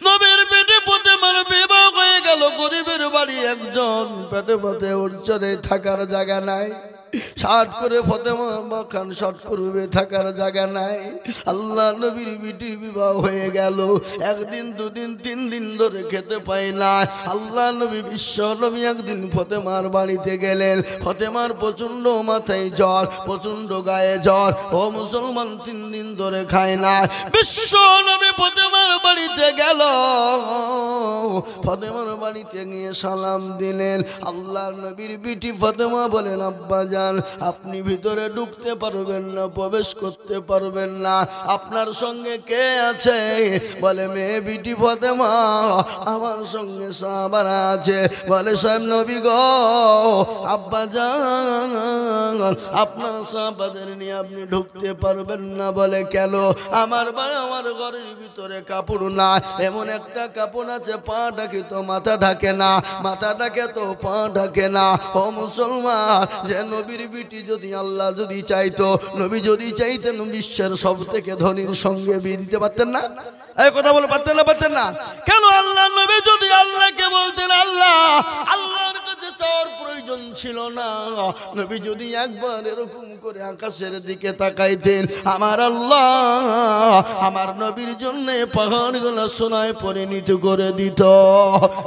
নবীর বেটি ফাতেমার বিবাহ হয়ে গেল। গরিবের বাড়ি, একজন পেটে পথে উচ্চরে থাকার জায়গা নাই, 60 করে ফাতেমা বাখান 60 করবে থাকার জায়গা নাই। আল্লাহ নবীর বিটির বিবাহ হয়ে গেল। 1 দিন 2 দিন 3 দিন ধরে খেতে পায় না। আল্লাহ নবী বিশ্ব নবী একদিন ফাতেমার বাড়িতে গেলেন। ফাতেমার প্রচন্ড মাথায় জ্বর, প্রচন্ড গায়ে জ্বর। ও মুসলমান 3 দিন ধরে খায় না। বিশ্ব নবী ফাতেমার বাড়িতে গেল। ফাতেমার বাড়িতে গিয়ে সালাম দিলেন। আল্লাহ নবীর বিটি ফাতেমা বলেন, আব্বা জান আপনি ভিতরে ঢুকতে পারবেন না, প্রবেশ করতে পারবেন না, আপনার সঙ্গে কে আছে? বলে মেয়ে বিটি ফাতেমা আমার সঙ্গে সাহাবারা আছে। বলে সাহেব নবী গো, আব্বা জান আপনার সাহাবাদের নিয়ে আপনি ঢুকতে পারবেন না। বলে কেন? আমার ঘরের ভিতরে কাপড় না, এমন একটা কাপড় আছে পা ঢাকে তো মাথা ঢাকে না, মাথা ঢাকে তো পা ঢাকে না। ও মুসলমান, যে নবীর বিটি যদি আল্লাহ যদি চাইতো, নবী যদি চাইতেন বিশ্বের সব থেকে ধনীর সঙ্গে বিয়ে দিতে পারতেন না? এই কথা বলে পারতেন না কেন? আল্লাহ নবী যদি আল্লাহকে বলতেন, আল্লাহর কাছে চাওয়ার প্রয়োজন ছিল না। নবী যদি একবার এরকম করে আকাশের দিকে তাকাইতেন, আমার আল্লাহ আমার নবীর জন্য পাহাড়গুলো সোনায় পরিণত করে দিত।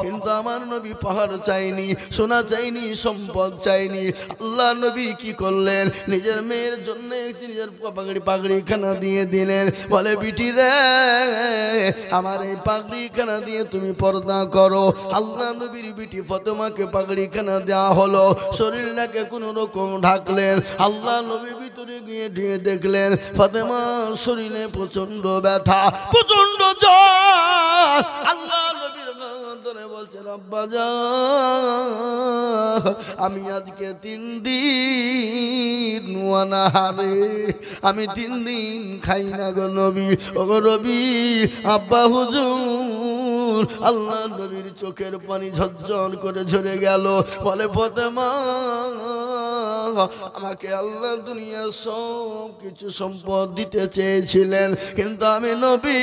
কিন্তু আমার নবী পাহাড় চাইনি, সোনা চাইনি, সম্পদ চাইনি। আল্লাহ নবী কি করলেন? নিজের মেয়ের জন্য নিজের পাগড়িখানা দিয়ে দিলেন। বলে বিটি রে আমার এই পাগড়িখানা দিয়ে তুমি পর্দা করো। আল্লাহ নবীর বিটি ফাতেমাকে পাগড়িখানা দেওয়া হলো, শরীরটাকে কোন রকম ঢাকলেন। আল্লাহ নবী ভিতরে গিয়ে দেখলেন ফাতেমার শরীরে প্রচন্ড ব্যথা, প্রচন্ড জ্বর। আল্লাহ নবীর ধরে বলছেন, আব্বা জান আমি আজকে 3 দিন ওয়ানাহারে, আমি 3 দিন খাই না গো নবী। ও গো নবী, আব্বা হুজুর। আল্লাহ নবীর চোখের পানি ঝরঝর করে ঝরে গেল। বলে ফাতেমা আমাকে আল্লাহ দুনিয়ার সব কিছু সম্পদ দিতে চেয়েছিলেন, কিন্তু আমি নবী,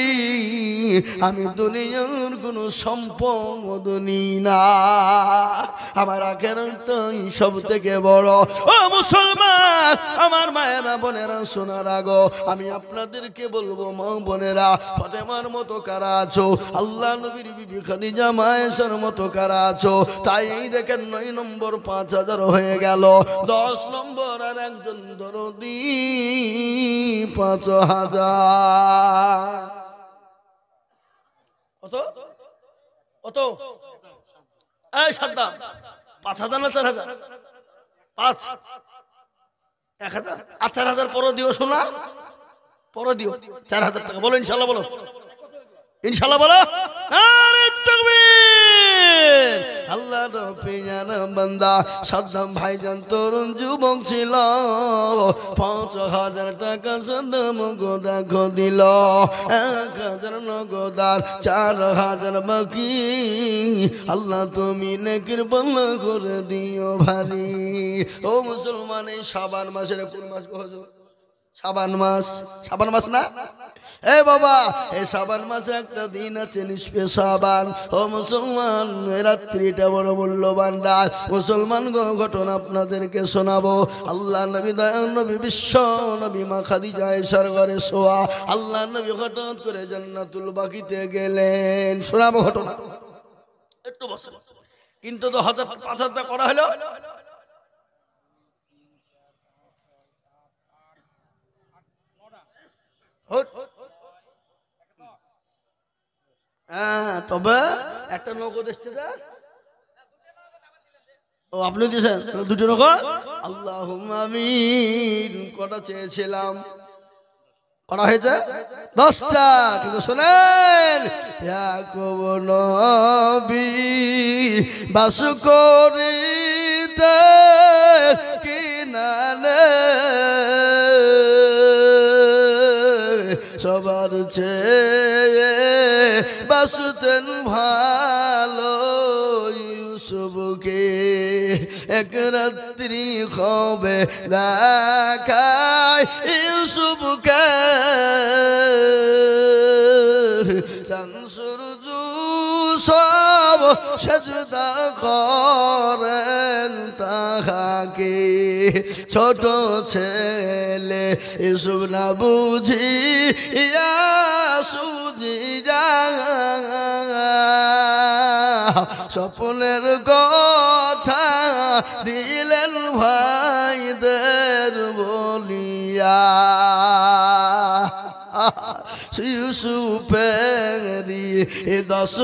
আমি দুনিয়ার কোনো সম্পদ নিই না, আমার আখিরাতই সব থেকে বড়। ও মুসলমান, আমার মায়েরা বোনেরা শোনার আগো আমি আপনাদেরকে বলবো, মা বোনেরা, ফাতেমার মতো কারা আছো? আল্লাহ নবীর বিবি খাদিজা মায়েশার মতো কারা আছো? তাই এই দেখেন 9 নম্বর 5000 হয়ে গেল, 10 নম্বর আর একজন দরদি 5000। কত? এই সাদ্দাম 5,000 না 4,000? 5, 1,000 আর 4,000 পরে দিও শোনা, পরে দিও 4,000 টাকা। বলো ইনশাল্লাহ, বলো ইনশাল্লাহ, বলো আরে তাকবীর। আল্লাহ রফিয়ান বান্দা সাদ্দাম ভাইজান তরুণ যুবক ছিল, 5,000 টাকা সাদ্দাম গোদা দিল, 1,000 নগদার, 4,000 বাকি। আল্লাহ তুমি নেকির পাল্লা করে দিও ভারী। ও মুসলমান, এই শাবান মাসের কোন মাস গো হুজুর? শাবান মাস, শাবান মাস না? এ বাবা, এই শাবান মাসে একটা দিন আছে নিষ্পে শাবান। ও মুসলমান, রাত্রিটা বড় মূল্যবান রাত। মুসলমান ঘটনা আপনাদেরকে শোনাবো। আল্লাহ নবী, দয়াল নবী, বিশ্ব নবী মা খাদিজা আয়েশার ঘরে শোয়া। আল্লাহ নবী হঠাৎ করে জান্নাতুল বাকিতে গেলেন। শোনাবো ঘটনা, একটু বসে। কিন্তু তো হঠাৎ 5,000 করা হলো। তবে একটা নগদ এসছে, ও আপনি দিয়েছেন দুটো নগদ। আল্লাহুম্মা আমিন। কটা চেয়েছিলাম? করা হয়েছে 10টা। কিন্তু শোনেন, ইয়াকুব নবী বাস করিতে কিনারে, সবার চেয়ে বাসতেন ভালো ইউসুফকে। এক রাত্রি হবে দেখায় ইউসুফকে, শামসুর সব সেজদা করেন তাহাকে। ছোট ছেলে ইউসুফ না বুঝি সুজিরা, স্বপ্নের কথা দিলেন ভাইদের বলিয়া। ইউসুফেরি 10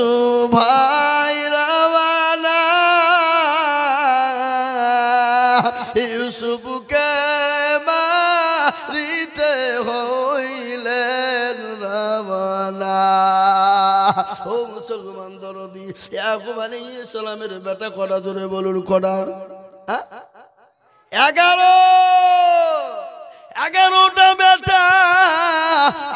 ভাই রওয়ানা, ইউসুফকে মারিতে হইলেন রওয়ানা। ও মুসলমান দরদি, ইয়াকুব আলাইহিস সালামের বেটা কটা? জোরে বলুন কটা? 11টা বেটা।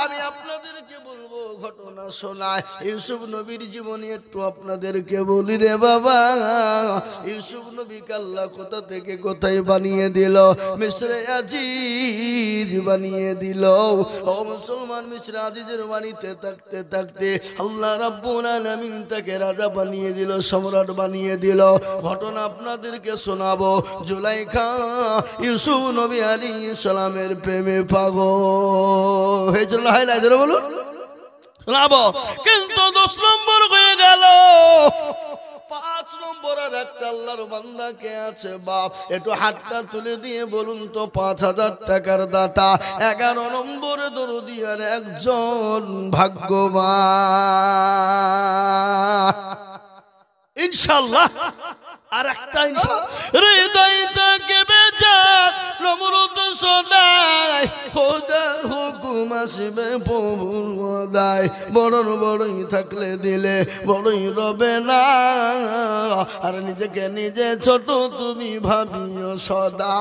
আমি আপনাদেরকে বলবো ঘটনা শোনায়। ইউসুফ নবীর জীবনী একটু আপনাদেরকে বলি রে বাবা। ইউসুফ নবীকে আল্লাহ কোথা থেকে কোথায় বানিয়ে দিল? মিসরে আজিজ বানিয়ে দিল। ও মুসলমান, মিসরে আজিজের বাণীতে থাকতে থাকতে আল্লাহ রাব্বুল আলামিন তাকে রাজা বানিয়ে দিল, সম্রাট বানিয়ে দিল। ঘটনা আপনাদেরকে শোনাবো। জুলাইখা ইউসুফ নবী আলাইহিস সালামের প্রেমে পাগল হয়েছিল। হাইলাই ধরে বলুন, শোনাবো। কিন্তু 10 নম্বর হয়ে গেল। 5 নম্বর আর একটা আল্লাহর বান্দা কে আছে বাপ? একটু হাতটা তুলে দিয়ে বলুন তো 5,000 টাকার দাতা। 11 নম্বরে দরদি আর একজন ভাগ্যবান ইনশাআল্লাহ। আর একটা ইনশাআল্লাহ। হৃদয় থেকে বেজার নমরুদ সদাই, খোদার হুকুম আসবে প্রভুদাই। বড়ই থাকলে দিলে বড়ই রবে না, আর নিজেকে নিজে ছোট তুমি ভাবিও সদা।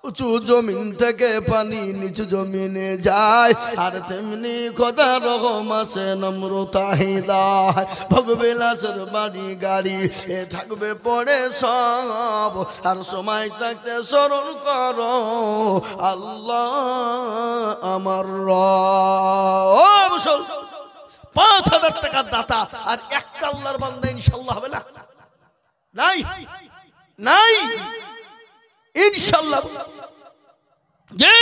উঁচু জমিন থেকে পানি নিচু জমিনে যায়, আর তেমনি খোদা রহম আছে নম্রতা হৃদয়। ভোগবিলাসের বাড়ি গাড়ি এ থাকবে পড়ে সব, আর সময় থাকতে স্মরণ করো আল্লাহ আমার রব। 5,000 টাকার দাতা আর একটা আল্লাহর বান্দা ইনশাআল্লাহ হবে না? নাই নাই ইনশাআল্লাহ। যে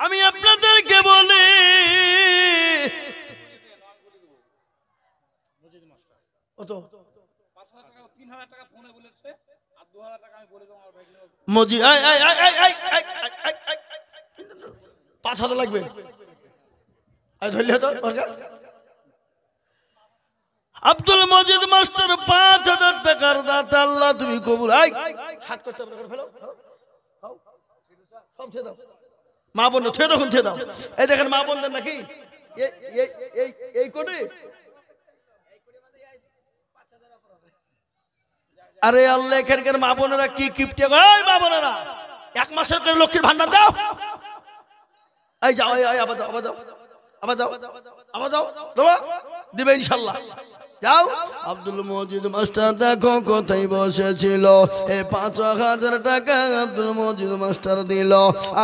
আমি আপনাদেরকে বলি, মজি 5,000 লাগবে। আব্দুল মজিদ মাস্টার 5,000 টাকার দাতা। আল্লাহ তুমি কবুল। এই হাত করতে করে ফেলো, সব ছেড়ে দাও, মা বোন ছেড়ে তখন ছেড়ে দাও। এই দেখেন মা বোনদের নাকি এই কোটি, আরে আল্লাহ এখানকার মা বোনেরা কি কিপটে, মা বোনেরা 1 মাসের করে লক্ষ্মীর ভান্ডার দাও। এই যাও, আবার যাও, আবার যাও, আবার যাও, আবার যাও, দেবো, দিবে ইনশাল্লাহ। যাও। আব্দুল মজিদ মাস্টার দেখো কোথায় বসেছিল, এই 5,000 টাকা আব্দুল মজিদ মাস্টার দিল।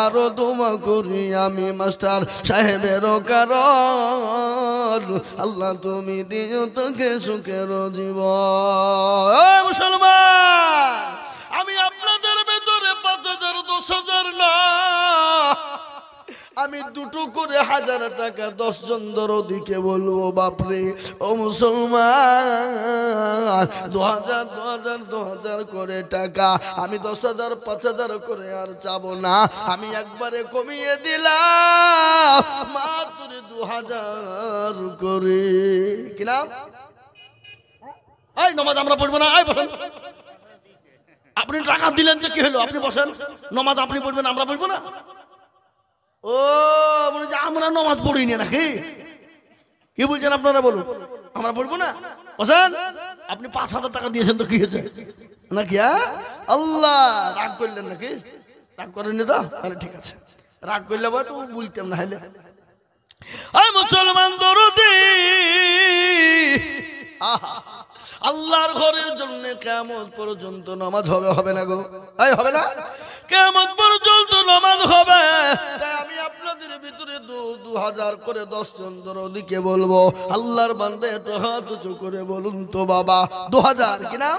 আরো দোয়া করি আমি মাস্টার সাহেবেরও কারণ, আল্লাহ তুমি দিও তোকে সুখের জীবন। মুসলমান, আমি আপনাদের ভেতরে 5,000 10,000 না, আমি দুটো করে 1000 টাকা 10 জন দরদিকে বলবো। বাপরে ও মুসলমান, 2000 2000 2000 করে টাকা আমি 10,000 5,000 করে আর চাবো না, আমি একবারে কমিয়ে দিলাম মাত্র 2000 করে। কি নাম? এই নামাজ আমরা পড়বো না, এই বসেন। আপনি টাকা দিলেন তো কি হলো, আপনি বসেন, নামাজ আপনি পড়বেন আমরা পড়বো না? ও মনে হচ্ছে আমরা নামাজ পড়িনি নাকি? কি বলছেন আপনারা বলুন, আমরা পড়বো না? বসেন। আপনি 5,000 টাকা দিয়েছেন তো কি হয়েছে নাকি? আল্লাহ রাগ করলেন নাকি? রাগ করেননি তো? তাহলে ঠিক আছে, রাগ করলে তো বলতাম না। হলে মুসলমান দরদি, আল্লাহর ঘরের জন্য কিয়ামত পর্যন্ত নামাজ হবে না গো? এই হবে না? কিয়ামত পর্যন্ত নামাজ হবে। তাই আমি আপনাদের ভিতরে 2000 করে 10 জন দরদিকে বলবো, আল্লাহর বান্দা একটু হাত উঁচু করে বলুন তো বাবা, 2000 কিনা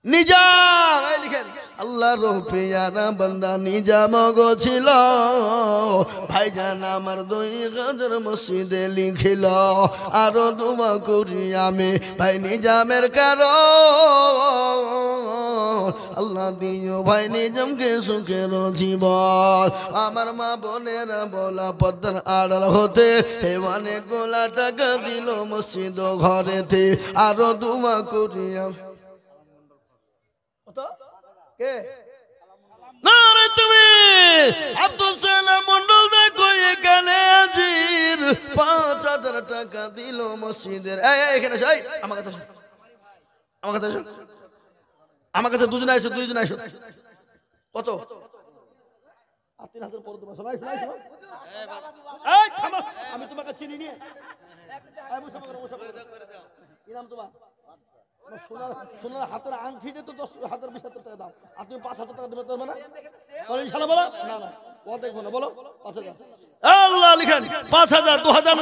নিজাম। এই লিখেন, আল্লাহর পেয়ারা বান্দা নিজাম গো ছিল, ভাইজান আমার 2000 মসজিদে লিখিল। আরো দোয়া করি আমি ভাই নিজামের কারণ, আল্লাহ দিও ভাই নিজামকে সুখের জীবন। আমার মা বোনেরা বলা পদ্মার আড়াল হতে অনেক গোলা টাকা দিল মসজিদ ঘরেতে। আরো দোয়া করি তুমি আব্দুল সালাম মন্ডল দেখো এখানে হাজির, 5,000 টাকা দিল মসজিদের। এখানে আমার কাছে, আমার কাছে, আমার কাছে দুজন আইসো, দুইজন আইসো। কত? 3,000 পরে তোমার সবাই আমি তোমাকে চিনি নিয়ে কি নাম তোমার? সোনার হাতের আংটিতে তো 10,000 20,000 টাকা দাম, আর তুমি 5,000 টাকা দেবে না? ইনশাআল্লাহ বলো না, না ও দেখবো না, বলো 5,000। আল্লাহ লিখেন 5,000 2,000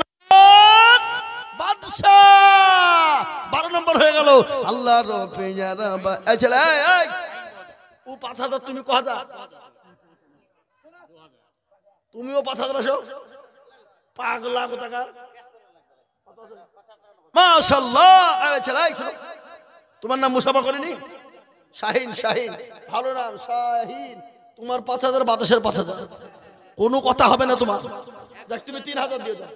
বাদশা 12 নম্বর হয়ে গেল। আল্লাহর পেয়ারা এই ছেলে, এই ও 5,000 তুমি ক হাজার? তুমিও 5,000 আসো, পাগলা টাকা মাশাআল্লাহ। এই ছেলে, তোমার নাম মুসাফা করেনি? শাহিন, শাহিন ভালো নাম, শাহিন। তোমার 5,000 বাতাসের 5,000, কোনো কথা হবে না তোমার। দেখ তুমি 3,000 দিয়ে দাও,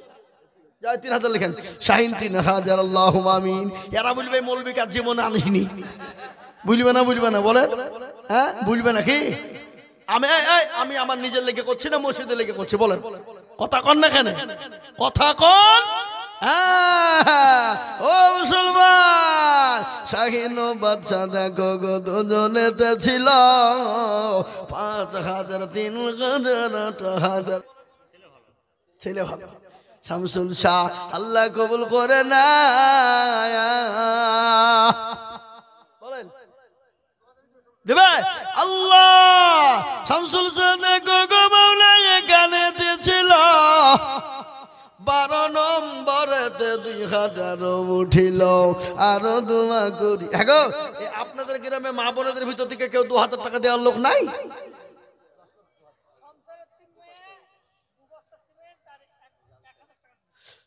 যাই 3,000 লিখেন, শাহিন 3,000। আল্লাহুম্মা আমিন। এরা বলবে মৌলবী কাজ জীবনে আনিনি, বুঝবে না? বুঝবে না বলে? হ্যাঁ বুঝবে নাকি? আমি আমার নিজের লেগে করছি না মসজিদের লেগে করছি? বলেন, কথা কন না কেন? কথা কন। ও মুসলমান, শাহিন ও বাদশা দেখো গো দুজনেতে ছিল 5,000 3,000 8,000 ছেলে ভালো। শামসুল শাহ আল্লাহ কবুল করে না, বলেন দেবে আল্লাহ। শামসুল শাহ দেখো গো মাওলা এখানে দিয়েছিল 12 নম্বরেতে 2,000 উঠিল। আরো দোয়া করি। হ্যাঁ, আপনাদের গ্রামে মা বোনদের ভিতর থেকে কেউ 2,000 টাকা দেওয়ার লোক নাই?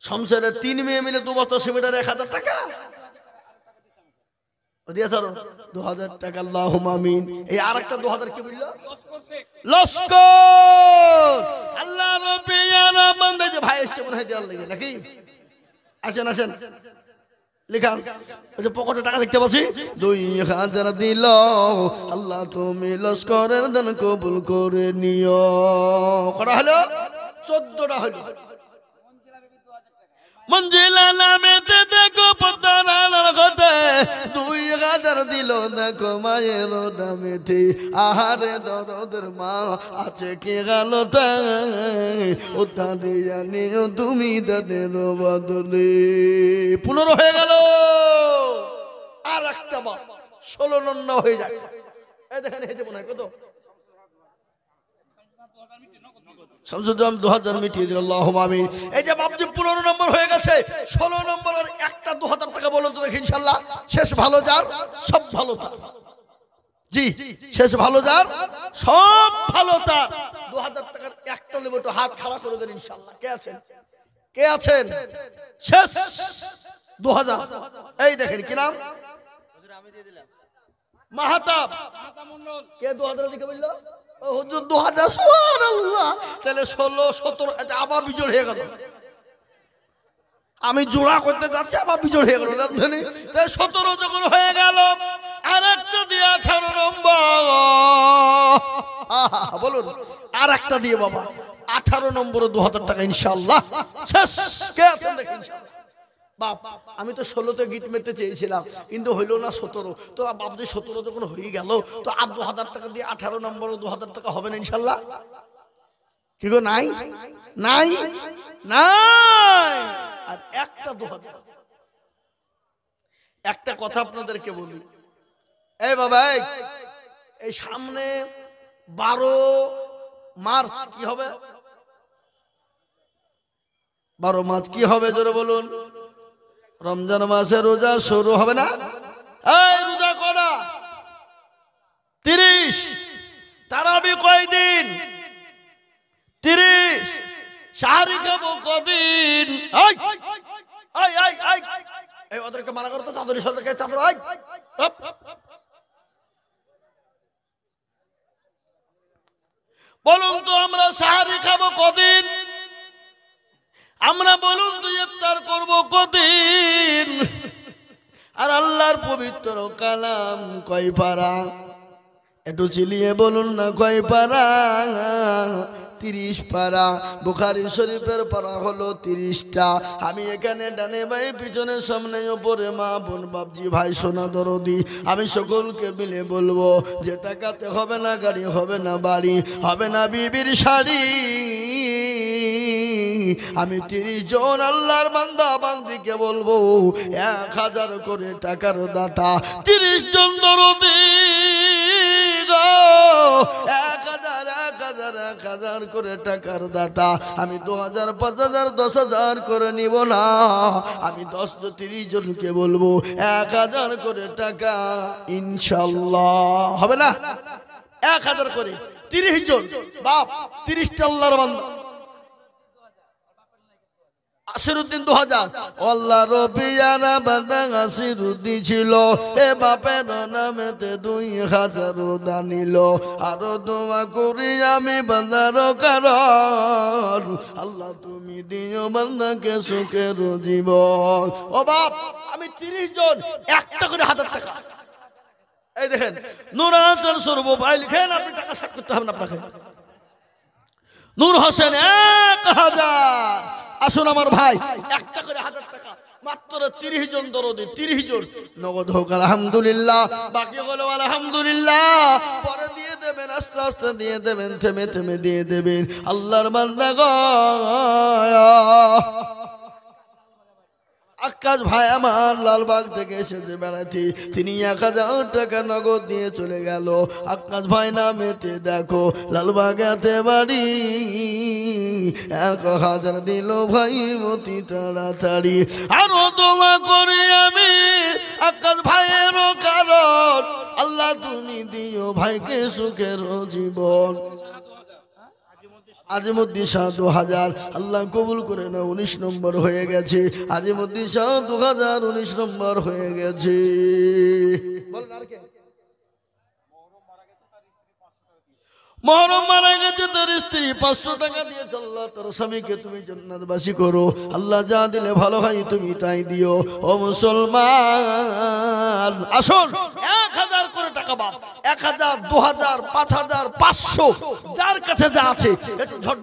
সংসারে 3 মেয়ে মিলে 2 বস্তা সিমেন্ট আর 1,000 টাকা দিয়েছে, 2,000 টাকা। আল্লাহুম্মা আমিন। এই আরেকটা 2,000 কি বললো? লস্কর। আল্লাহর পেয়ারা বান্দা যে ভাই এসছে মনে হয় দেওয়ার লাগে নাকি? আসেন আসেন, লিখান, ওই যে পকেটে টাকা দেখতে পাচ্ছি, 2000 দিল আল্লাহ তুমি লস্করের দান কবুল করে নিও। কটা হলো? 14টা হলো। মঞ্জিলা নামেতে দেখো পদ্মার ঘটে, 2000 দিল দেখো মায়ের নামেতে, আহারে দরদের মা আছে কি গালতে, ও তাদের জানিও তুমি তাদের বদলে। 15 হয়ে গেল, আর একটা বার 16 হয়ে যায়। এই দেখেন এই যে মনে হয় কত শামসুদ্দৌলা 2000 মিটিয়ে দিল, আল্লাহুম্মা আমিন। এই যে বাপজি 15 নম্বর হয়ে গেছে, 16 নম্বর আর একটা 2000 টাকা বলুন তো দেখি ইনশাআল্লাহ। শেষ ভালো যার সব ভালো তার, জি শেষ ভালো যার সব ভালো তার। 2000 টাকার একটা নেব, তো হাত খাড়া করে দেন ইনশাআল্লাহ। কে আছেন? কে আছেন? শেষ 2000। এই দেখেন কি নাম? আমি দিয়ে দিলাম মাহাতাব মণ্ডল। কে 2000 দিকে বললো? হুজুর 2000। সুবহানাল্লাহ। তাহলে 16 17 আবার বিজোড় হয়ে গেল। আমি জোড়া করতে যাচ্ছি, আবার বিজোড় হয়ে গেল। জানেন তাই 17 যখন হয়ে গেল, আর একটা দিয়ে 18 নম্বর। বলুন আর একটা দিয়ে বাবা 18 নম্বরে 2000 টাকা ইনশাআল্লাহ। শেষ। কে আছেন দেখেন ইনশাআল্লাহ। বাপ আমি তো 16তে গিট মেতে চেয়েছিলাম, কিন্তু হইল না 17। তো বাপ যে 17 যখন হয়ে গেল, তো আর 2000 টাকা দিয়ে 18 নম্বর 2000 টাকা হবে না ইনশাল্লাহ? কি গো নাই? নাই নাই। আর একটা 2000। একটা কথা আপনাদেরকে বলি, এই বাবা এই সামনে 12 মার্চ কি হবে? 12 মার্চ কি হবে জোরে বলুন? রমজান মাসে রোজা শুরু হবে না? এই রোজা করা 30, তারাবি কয়দিন? 30। শাহরি খাবো কদিন? এই ওদেরকে মানা করতো, চাদরি সরকারকে চাদর। বলুন তো আমরা শাহরি খাবো কদিন? আমরা বলুন তো ইফতার করব কদিন? আর আল্লাহর পবিত্র কালাম কয় পারা? একটু চিলিয়ে বলুন না কয় পারা? 30 পারা। বুখারী শরীফের পারা হলো 30টা। আমি এখানে ডানে বাই পিছনে সামনে উপরে মা বোন বাপজি ভাই সোনা দরদি, আমি সকলকে মিলে বলবো যে টাকাতে হবে না গাড়ি, হবে না বাড়ি, হবে না বিবির শাড়ি। আমি 30 জন আল্লাহর বান্দা বান্দিকে বলবো 1000 করে টাকার দাতা। 30 জন দরদি গো, 1000 করে টাকার দাতা। আমি 2000 5000 10000 করে নিব না, আমি 30 জনকে বলবো 1000 করে টাকা ইনশাআল্লাহ। হবে না? 1000 করে 30 জন বাপ, 30টা আল্লাহর বান্দা। আসিরুদ্দিন 2000। আল্লাহ রবিয়ানা বান্দা আসিরুদ্দিন ছিল, এ বাপের নামেতে 2000 দানিল। আরো দোয়া করি আমি বান্দার কারণ, আল্লাহ তুমি দিও বান্দাকে সুখের জীবন। ও বাপ আমি 30 জন একটা করে 1000 টাকা। এই দেখেন নুরাচল সর্ব ভাই লিখেন, আপনি টাকা সাট করতে হবে না আপনাকে। নূর হোসেন 1000। আসুন আমার ভাই একটা করে 1000 টাকা মাত্র 30 জন দরদি, 30 জন নগদ হোক আলহামদুলিল্লাহ। বাকি হলো আলহামদুলিল্লাহ, পরে দিয়ে দেবেন, আস্তে আস্তে দিয়ে দেবেন, থেমে থেমে দিয়ে দেবেন। আল্লাহর বান্দা গো আকাশ ভাই আমার লালবাগ থেকে এসেছে বেড়াতে, তিনি 1000 টাকা নগদ দিয়ে চলে গেল। আকাশ ভাই নামেতে দেখো লালবাগাতে বাড়ি, 1000 দিল ভাই মতি তাড়াতাড়ি। আরো দোয়া করি আমি আকাশ ভাইয়ের কারণ, আল্লাহ তুমি দিও ভাইকে সুখের জীবন। আজিমুদ্দিন শাহ 2000, আল্লাহ কবুল করে না। 19 নম্বর হয়ে গেছে। আজিমুদ্দিন শাহ 2000 19 নম্বর হয়ে গেছে। মহরম মারা গেছে, তোর স্ত্রী 500 টাকা দিয়েছে, আল্লাহ তোর স্বামীকে তুমি জান্নাতবাসী করো। আল্লাহ যা দিলে ভালো হয় তুমি তাই দিও। ও মুসলমান, আসুন 1000 করে টাকা বাপ, 1000, 2000, 5000, 500, যার কাছে যা আছে একটু ঝট